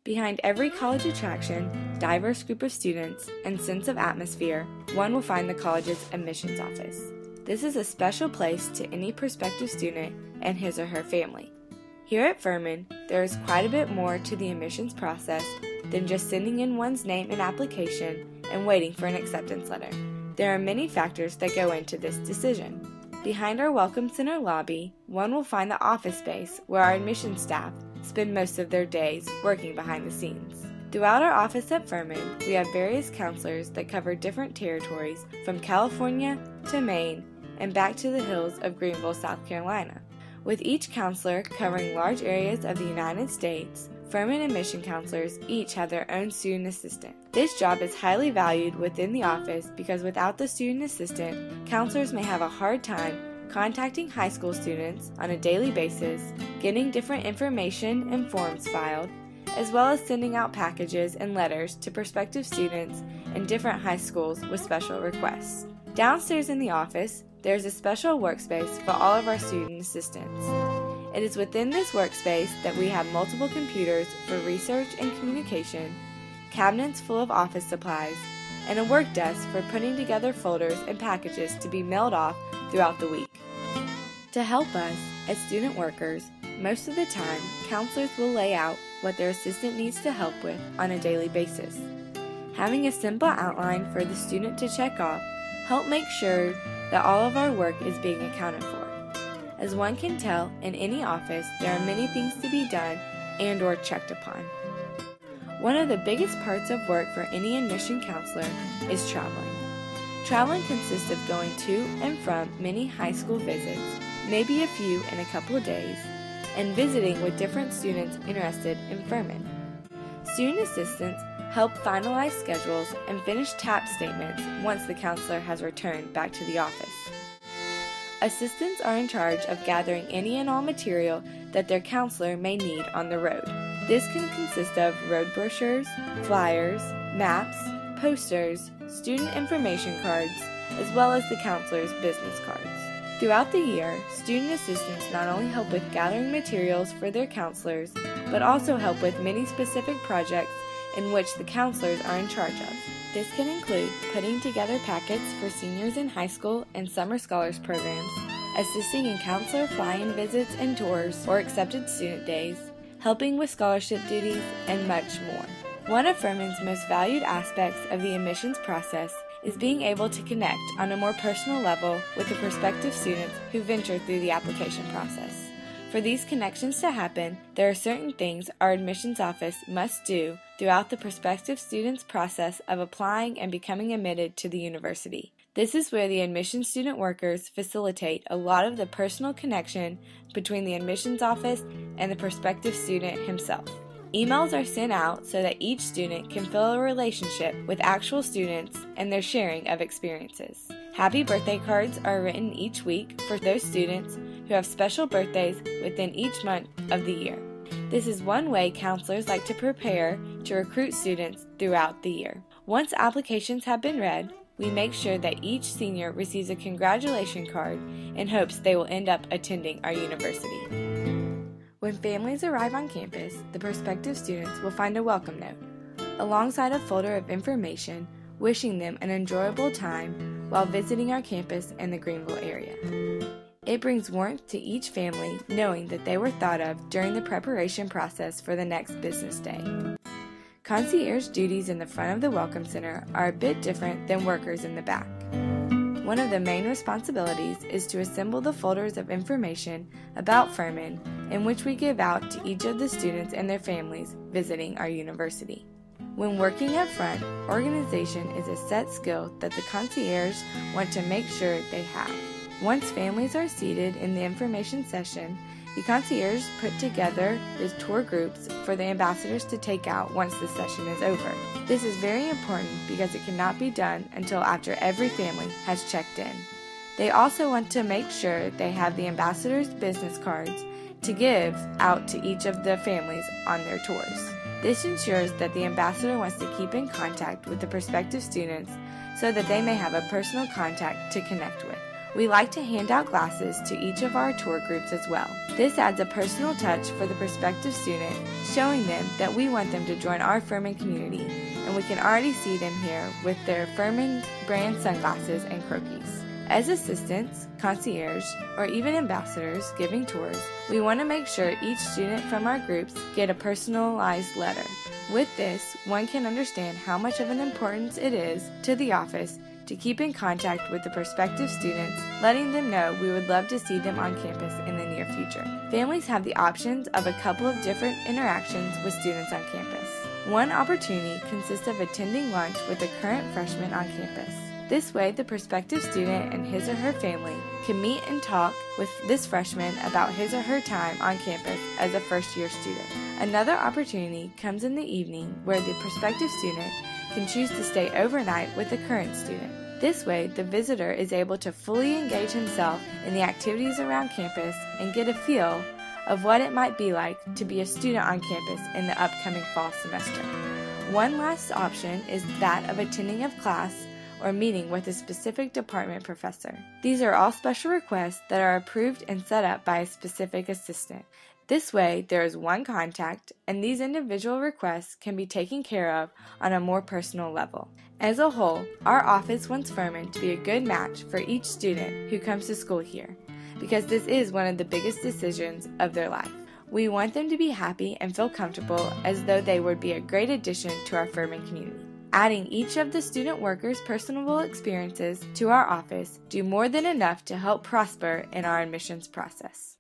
Behind every college attraction, diverse group of students, and sense of atmosphere, one will find the college's admissions office. This is a special place to any prospective student and his or her family. Here at Furman, there is quite a bit more to the admissions process than just sending in one's name and application and waiting for an acceptance letter. There are many factors that go into this decision. Behind our Welcome Center lobby, one will find the office space where our admissions staff spend most of their days working behind the scenes. Throughout our office at Furman, we have various counselors that cover different territories from California to Maine and back to the hills of Greenville, South Carolina. With each counselor covering large areas of the United States, Furman admission counselors each have their own student assistant. This job is highly valued within the office because without the student assistant, counselors may have a hard time contacting high school students on a daily basis, getting different information and forms filed, as well as sending out packages and letters to prospective students in different high schools with special requests. Downstairs in the office, there is a special workspace for all of our student assistants. It is within this workspace that we have multiple computers for research and communication, cabinets full of office supplies, and a work desk for putting together folders and packages to be mailed off throughout the week. To help us, as student workers, most of the time, counselors will lay out what their assistant needs to help with on a daily basis. Having a simple outline for the student to check off helps make sure that all of our work is being accounted for. As one can tell, in any office, there are many things to be done and or checked upon. One of the biggest parts of work for any admission counselor is traveling. Traveling consists of going to and from many high school visits, maybe a few in a couple of days, and visiting with different students interested in Furman. Student assistants help finalize schedules and finish TAP statements once the counselor has returned back to the office. Assistants are in charge of gathering any and all material that their counselor may need on the road. This can consist of road brochures, flyers, maps, posters, student information cards, as well as the counselor's business cards. Throughout the year, student assistants not only help with gathering materials for their counselors, but also help with many specific projects in which the counselors are in charge of. This can include putting together packets for seniors in high school and summer scholars programs, assisting in counselor fly-in visits and tours or accepted student days, helping with scholarship duties, and much more. One of Furman's most valued aspects of the admissions process is being able to connect on a more personal level with the prospective students who venture through the application process. For these connections to happen, there are certain things our admissions office must do throughout the prospective student's process of applying and becoming admitted to the university. This is where the admissions student workers facilitate a lot of the personal connection between the admissions office and the prospective student himself. Emails are sent out so that each student can feel a relationship with actual students and their sharing of experiences. Happy birthday cards are written each week for those students who have special birthdays within each month of the year. This is one way counselors like to prepare to recruit students throughout the year. Once applications have been read, we make sure that each senior receives a congratulation card in hopes they will end up attending our university. When families arrive on campus, the prospective students will find a welcome note, alongside a folder of information wishing them an enjoyable time while visiting our campus in the Greenville area. It brings warmth to each family knowing that they were thought of during the preparation process for the next business day. Concierge duties in the front of the Welcome Center are a bit different than workers in the back. One of the main responsibilities is to assemble the folders of information about Furman in which we give out to each of the students and their families visiting our university. When working up front, organization is a set skill that the concierge want to make sure they have. Once families are seated in the information session, the concierge put together the tour groups for the ambassadors to take out once the session is over. This is very important because it cannot be done until after every family has checked in. They also want to make sure they have the ambassadors' business cards to give out to each of the families on their tours. This ensures that the ambassador wants to keep in contact with the prospective students so that they may have a personal contact to connect with. We like to hand out glasses to each of our tour groups as well. This adds a personal touch for the prospective student, showing them that we want them to join our Furman community, and we can already see them here with their Furman brand sunglasses and croquis. As assistants, concierge, or even ambassadors giving tours, we want to make sure each student from our groups get a personalized letter. With this, one can understand how much of an importance it is to the office to keep in contact with the prospective students, letting them know we would love to see them on campus in the near future. Families have the options of a couple of different interactions with students on campus. One opportunity consists of attending lunch with a current freshman on campus. This way, the prospective student and his or her family can meet and talk with this freshman about his or her time on campus as a first-year student. Another opportunity comes in the evening where the prospective student can choose to stay overnight with the current student. This way, the visitor is able to fully engage himself in the activities around campus and get a feel of what it might be like to be a student on campus in the upcoming fall semester. One last option is that of attending a class or meeting with a specific department professor. These are all special requests that are approved and set up by a specific assistant. This way, there is one contact, and these individual requests can be taken care of on a more personal level. As a whole, our office wants Furman to be a good match for each student who comes to school here, because this is one of the biggest decisions of their life. We want them to be happy and feel comfortable as though they would be a great addition to our Furman community. Adding each of the student workers' personable experiences to our office do more than enough to help prosper in our admissions process.